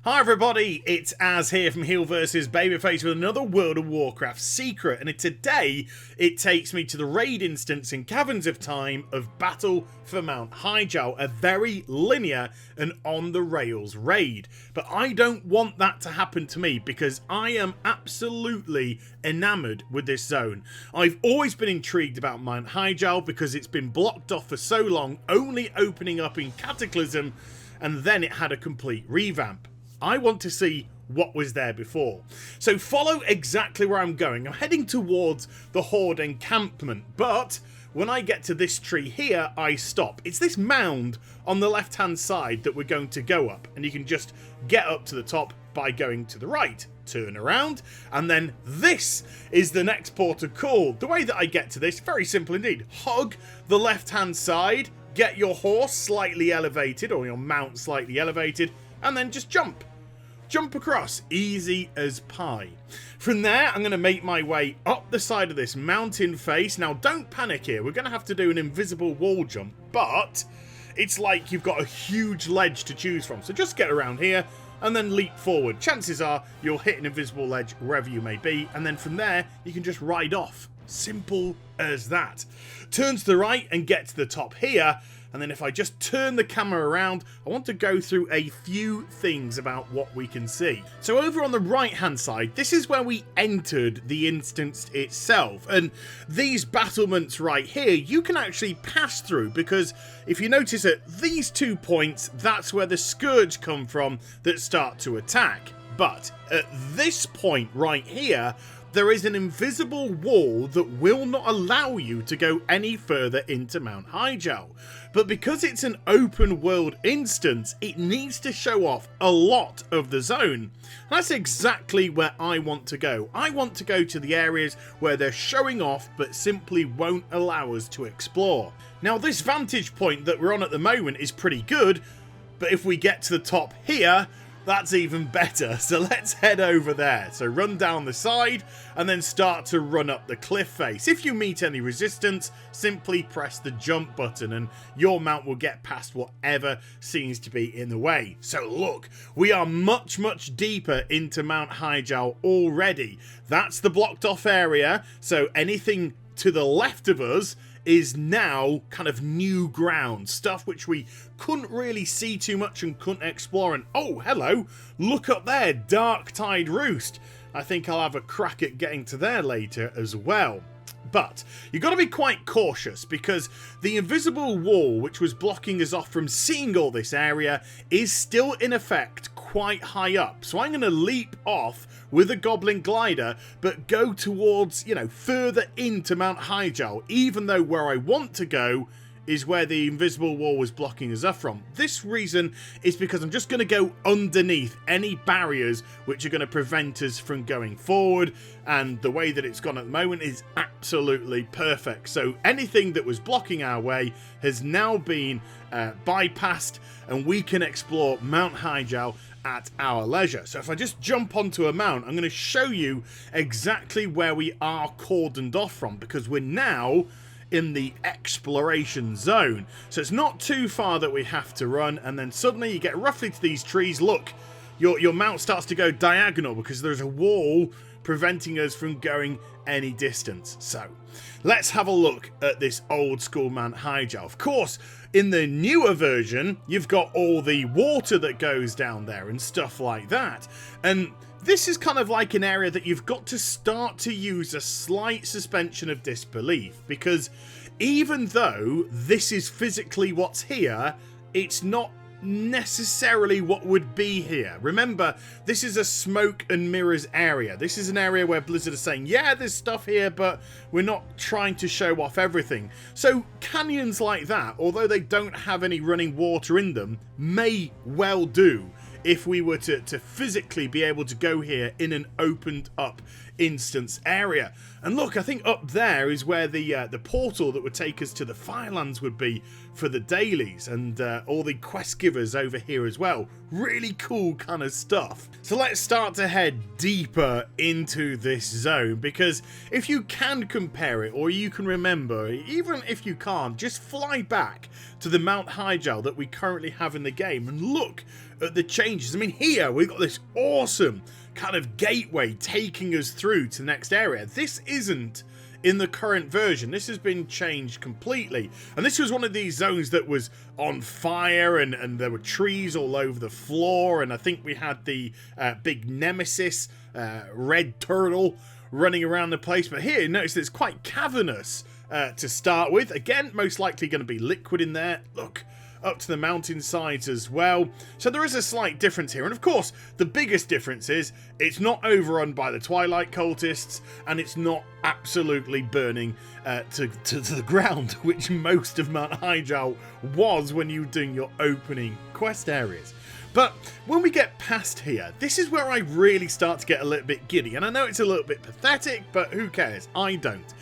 Hi everybody, it's Az here from HeelvsBabyface with another World of Warcraft secret, and today it takes me to the raid instance in Caverns of Time of Battle for Mount Hyjal, a very linear and on the rails raid. But I don't want that to happen to me because I am absolutely enamoured with this zone. I've always been intrigued about Mount Hyjal because it's been blocked off for so long, only opening up in Cataclysm, and then it had a complete revamp. I want to see what was there before. So follow exactly where I'm going. I'm heading towards the Horde encampment, but when I get to this tree here, I stop. It's this mound on the left-hand side that we're going to go up, and you can just get up to the top by going to the right. Turn around, and then this is the next port of call. The way that I get to this, very simple indeed. Hug the left-hand side, get your horse slightly elevated, or your mount slightly elevated, and then just jump. Jump across, easy as pie. From there, I'm going to make my way up the side of this mountain face. Now, don't panic here. We're going to have to do an invisible wall jump, but it's like you've got a huge ledge to choose from. So just get around here and then leap forward. Chances are you'll hit an invisible ledge wherever you may be, and then from there, you can just ride off. Simple as that. Turn to the right and get to the top here. And then if I just turn the camera around, I want to go through a few things about what we can see. So over on the right hand side, this is where we entered the instance itself. And these battlements right here, you can actually pass through because if you notice at these 2 points, that's where the Scourge come from that start to attack. But at this point right here, there is an invisible wall that will not allow you to go any further into Mount Hyjal. But because it's an open world instance, it needs to show off a lot of the zone. That's exactly where I want to go. I want to go to the areas where they're showing off but simply won't allow us to explore. Now, this vantage point that we're on at the moment is pretty good, but if we get to the top here, that's even better. So let's head over there. So run down the side and then start to run up the cliff face. If you meet any resistance, simply press the jump button and your mount will get past whatever seems to be in the way. So look, we are much deeper into Mount Hyjal already. That's the blocked off area. So anything to the left of us is now kind of new ground, stuff which we couldn't really see too much and couldn't explore. And oh, hello, look up there, Darktide Roost. I think I'll have a crack at getting to there later as well. But you've got to be quite cautious because the invisible wall which was blocking us off from seeing all this area is still in effect quite high up. So I'm going to leap off with a goblin glider but go towards, further into Mount Hyjal, even though where I want to go is where the invisible wall was blocking us up from. This reason is because I'm just going to go underneath any barriers which are going to prevent us from going forward, and the way that it's gone at the moment is absolutely perfect. So anything that was blocking our way has now been bypassed, and we can explore Mount Hyjal at our leisure. So if I just jump onto a mount, I'm going to show you exactly where we are cordoned off from, because we're now in the exploration zone. So it's not too far that we have to run, and then suddenly you get roughly to these trees. Look, your mount starts to go diagonal because there's a wall preventing us from going any distance. So let's have a look at this old school Mount Hyjal. Of course, in the newer version, you've got all the water that goes down there and stuff like that. And this is kind of like an area that you've got to start to use a slight suspension of disbelief, because even though this is physically what's here, it's not necessarily what would be here. Remember, this is a smoke and mirrors area. This is an area where Blizzard are saying, yeah, there's stuff here, but we're not trying to show off everything. So canyons like that, although they don't have any running water in them, may well do if we were to physically be able to go here in an opened up instance area. And look, I think up there is where the portal that would take us to the Firelands would be for the dailies and all the quest givers over here as well. Really cool kind of stuff. So let's start to head deeper into this zone, because if you can compare it, or you can remember, even if you can't, just fly back to the Mount Hyjal that we currently have in the game and look at the changes. I mean, here we've got this awesome kind of gateway taking us through to the next area. This isn't in the current version. This has been changed completely, and this was one of these zones that was on fire, and there were trees all over the floor, and I think we had the big nemesis red turtle running around the place. But here, notice it's quite cavernous to start with. Again, most likely going to be liquid in there. Look, up to the mountainsides as well. So there is a slight difference here. And of course, the biggest difference is it's not overrun by the Twilight cultists, and it's not absolutely burning to the ground, which most of Mount Hyjal was when you were doing your opening quest areas. But when we get past here, this is where I really start to get a little bit giddy. And I know it's a little bit pathetic, but who cares? I don't.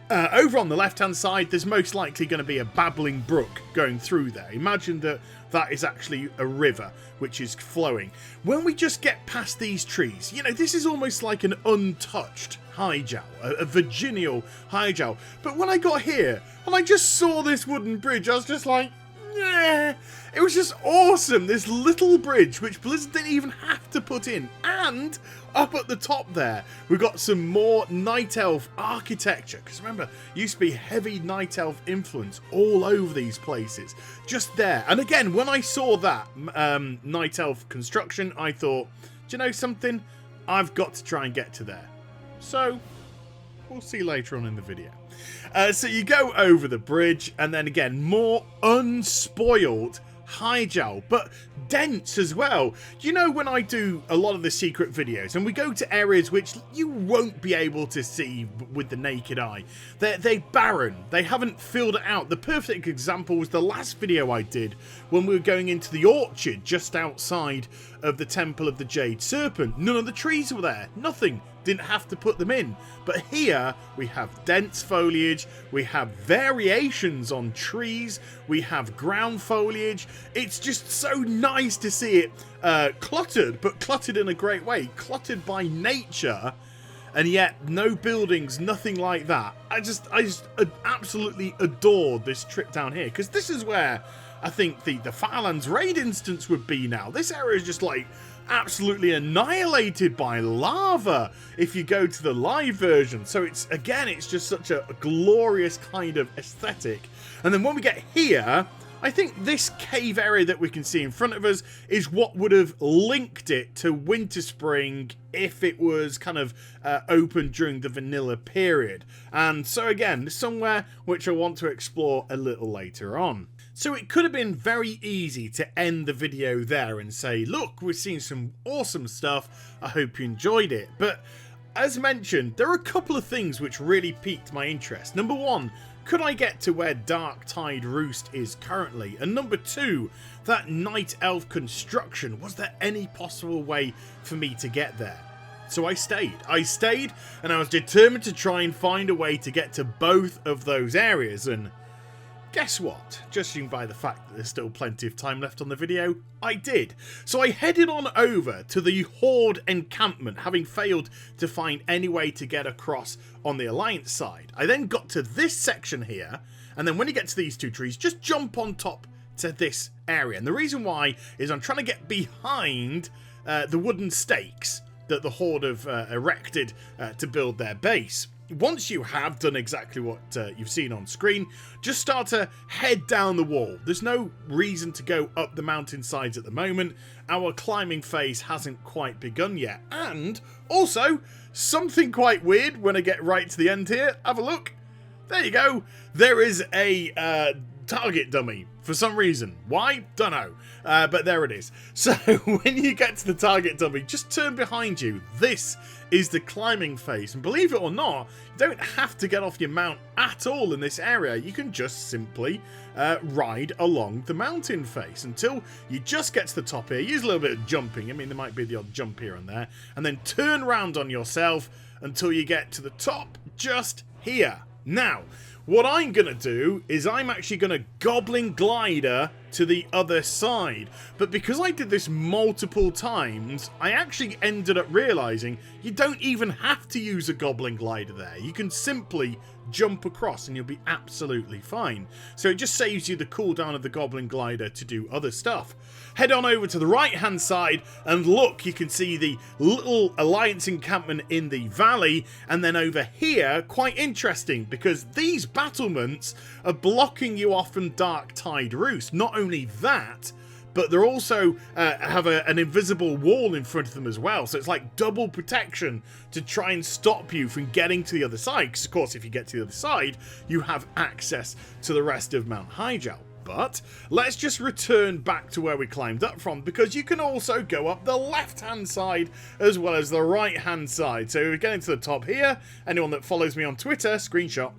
Over on the left-hand side, there's most likely going to be a babbling brook going through there. Imagine that that is actually a river which is flowing. When we just get past these trees, you know, this is almost like an untouched Hyjal, a virginal Hyjal. But when I got here and I just saw this wooden bridge, I was just like, yeah, it was just awesome. This little bridge which Blizzard didn't even have to put in, and up at the top there we've got some more Night Elf architecture, because remember, used to be heavy Night Elf influence all over these places, just there. And again, when I saw that Night Elf construction, I thought, do you know something, I've got to try and get to there. So we'll see later on in the video. So you go over the bridge, and then again, more unspoiled Hyjal, but dense as well. You know, when I do a lot of the secret videos and we go to areas which you won't be able to see with the naked eye, they're barren, they haven't filled it out. The perfect example was the last video I did when we were going into the orchard just outside of the Temple of the Jade Serpent. None of the trees were there, nothing. Didn't have to put them in. But here we have dense foliage, we have variations on trees, we have ground foliage. It's just so nice to see it cluttered, but cluttered in a great way, cluttered by nature, and yet no buildings, nothing like that. I just absolutely adored this trip down here, because this is where I think the Firelands raid instance would be now. This area is just like absolutely annihilated by lava if you go to the live version. So it's, again, it's just such a glorious kind of aesthetic. And then when we get here, I think this cave area that we can see in front of us is what would have linked it to Winterspring if it was kind of open during the vanilla period. And so again, somewhere which I want to explore a little later on. So it could have been very easy to end the video there and say, look, we've seen some awesome stuff, I hope you enjoyed it. But as mentioned, there are a couple of things which really piqued my interest. Number one, could I get to where Darktide Roost is currently? And number two, that Night Elf construction, was there any possible way for me to get there? So I stayed, and I was determined to try and find a way to get to both of those areas, and guess what? Judging by the fact that there's still plenty of time left on the video, I did. So I headed on over to the Horde encampment, having failed to find any way to get across on the Alliance side. I then got to this section here, and then when you get to these two trees, just jump on top to this area. And the reason why is I'm trying to get behind the wooden stakes that the Horde have erected to build their base. Once you have done exactly what you've seen on screen, just start to head down the wall. There's no reason to go up the mountainsides at the moment. Our climbing phase hasn't quite begun yet. And also, something quite weird when I get right to the end here. Have a look. There you go. There is a target dummy for some reason. Why? Don't know. But there it is. So when you get to the target dummy, just turn behind you. This is the climbing phase. And believe it or not, you don't have to get off your mount at all in this area. You can just simply ride along the mountain face until you just get to the top here. Use a little bit of jumping. I mean, there might be the odd jump here and there. And then turn around on yourself until you get to the top just here. Now, what I'm going to do is I'm actually going to Goblin Glider to the other side. But because I did this multiple times, I actually ended up realising you don't even have to use a Goblin Glider there. You can simply jump across and you'll be absolutely fine. So it just saves you the cooldown of the Goblin Glider to do other stuff. Head on over to the right hand side and look, you can see the little Alliance encampment in the valley, and then over here, quite interesting because these battlements are blocking you off from Darktide Roost. Not only that, but they're also have an invisible wall in front of them as well. So it's like double protection to try and stop you from getting to the other side. Because, of course, if you get to the other side, you have access to the rest of Mount Hyjal. But let's just return back to where we climbed up from, because you can also go up the left-hand side as well as the right-hand side. So we're getting to the top here. Anyone that follows me on Twitter, screenshot.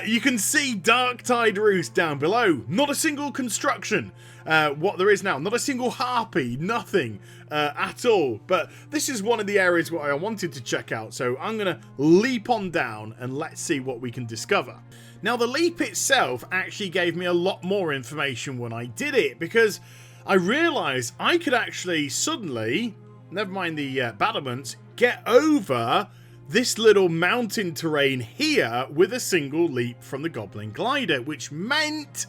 You can see Darktide Roost down below. Not a single construction. What there is now, not a single harpy, nothing at all. But this is one of the areas where I wanted to check out, so I'm going to leap on down and let's see what we can discover. Now, the leap itself actually gave me a lot more information when I did it, because I realised I could actually suddenly, never mind the battlements, get over this little mountain terrain here with a single leap from the Goblin Glider, which meant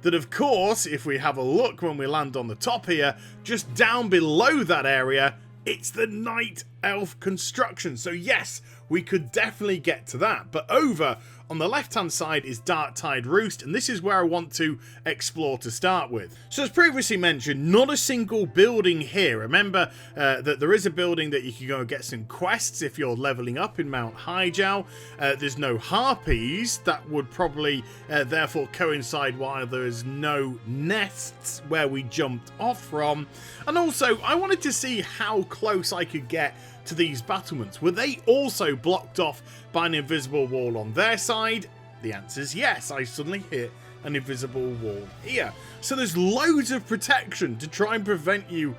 that, of course, if we have a look when we land on the top here, just down below that area, it's the Night Elf construction. So yes, we could definitely get to that. But over on the left-hand side is Darktide Roost, and this is where I want to explore to start with. So as previously mentioned, not a single building here. Remember that there is a building that you can go and get some quests if you're leveling up in Mount Hyjal. There's no harpies. That would probably therefore coincide why there is no nests where we jumped off from. And also, I wanted to see how close I could get to these battlements. Were they also blocked off by an invisible wall on their side? The answer is yes. I suddenly hit an invisible wall here. So there's loads of protection to try and prevent you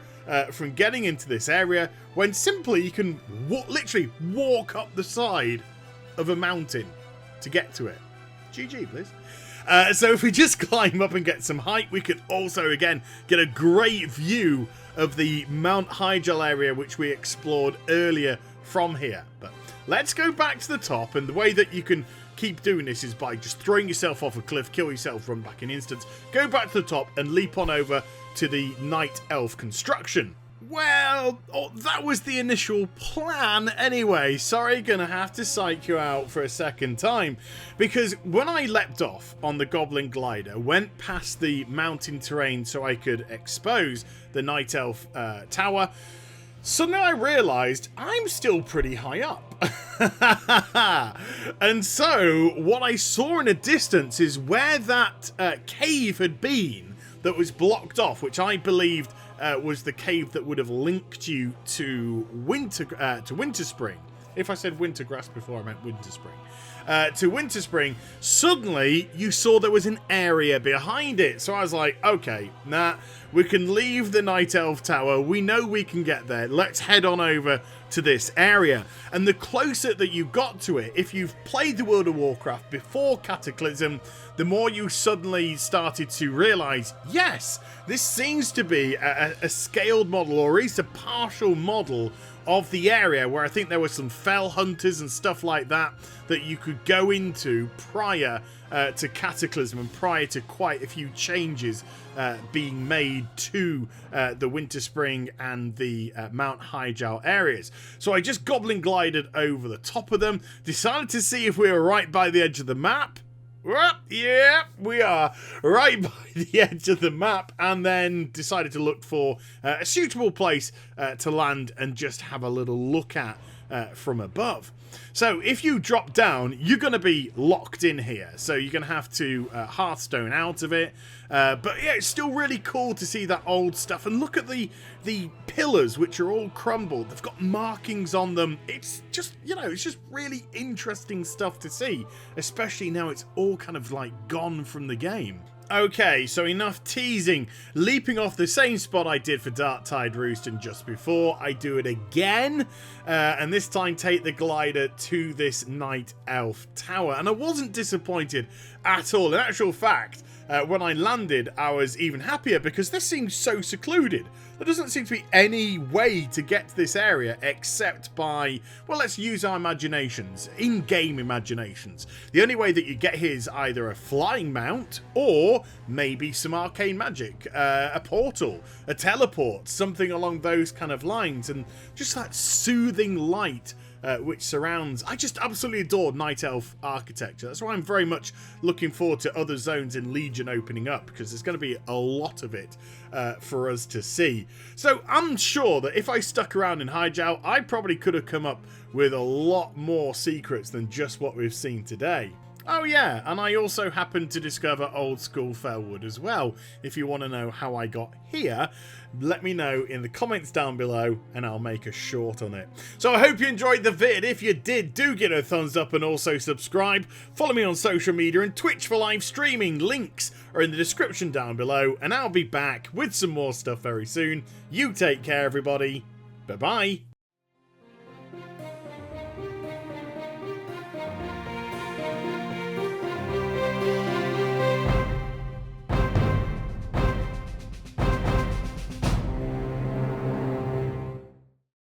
from getting into this area, when simply you can literally walk up the side of a mountain to get to it. GG, please. So if we just climb up and get some height, we could also, again, get a great view of the Mount Hyjal area, which we explored earlier from here. But let's go back to the top, and the way that you can keep doing this is by just throwing yourself off a cliff, kill yourself, run back in instants, go back to the top and leap on over to the Night Elf construction. Well, that was the initial plan anyway. Sorry, gonna have to psych you out for a second time, because when I leapt off on the Goblin Glider, went past the mountain terrain so I could expose the Night Elf tower, suddenly I realised I'm still pretty high up. And so what I saw in a distance is where that cave had been that was blocked off, which I believed was the cave that would have linked you to winterspring. If I said wintergrass before, I meant winterspring. To winterspring, suddenly you saw there was an area behind it. So I was like, okay, nah, we can leave the Night Elf Tower. We know we can get there. Let's head on over to this area. And the closer that you got to it, if you've played the World of Warcraft before Cataclysm, the more you suddenly started to realise, yes, this seems to be a scaled model, or at least a partial model of the area, where I think there were some fell hunters and stuff like that that you could go into prior to Cataclysm, and prior to quite a few changes being made to the Winterspring and the Mount Hyjal areas. So I just Goblin glided over the top of them, decided to see if we were right by the edge of the map. Yeah, we are right by the edge of the map, and then decided to look for a suitable place to land and just have a little look at from above. So if you drop down, you're going to be locked in here. So you're going to have to Hearthstone out of it. But yeah, it's still really cool to see that old stuff. And look at the pillars, which are all crumbled. They've got markings on them. It's just, you know, it's just really interesting stuff to see. Especially now it's all kind of like gone from the game. Okay, so enough teasing. Leaping off the same spot I did for Darktide Roost and just before, I do it again. And this time take the glider to this Night Elf tower. And I wasn't disappointed at all. In actual fact, when I landed, I was even happier because this seems so secluded. There doesn't seem to be any way to get to this area except by, well, let's use our imaginations, in-game imaginations. The only way that you get here is either a flying mount or maybe some arcane magic, a portal, a teleport, something along those kind of lines, and just that soothing light which surrounds. I just absolutely adore Night Elf architecture. That's why I'm very much looking forward to other zones in Legion opening up, because there's going to be a lot of it for us to see. So I'm sure that if I stuck around in Hyjal, I probably could have come up with a lot more secrets than just what we've seen today. Oh yeah, and I also happened to discover old school Felwood as well. If you want to know how I got here, let me know in the comments down below and I'll make a short on it. So I hope you enjoyed the vid. If you did, do give it a thumbs up and also subscribe. Follow me on social media and Twitch for live streaming. Links are in the description down below, and I'll be back with some more stuff very soon. You take care, everybody. Bye-bye.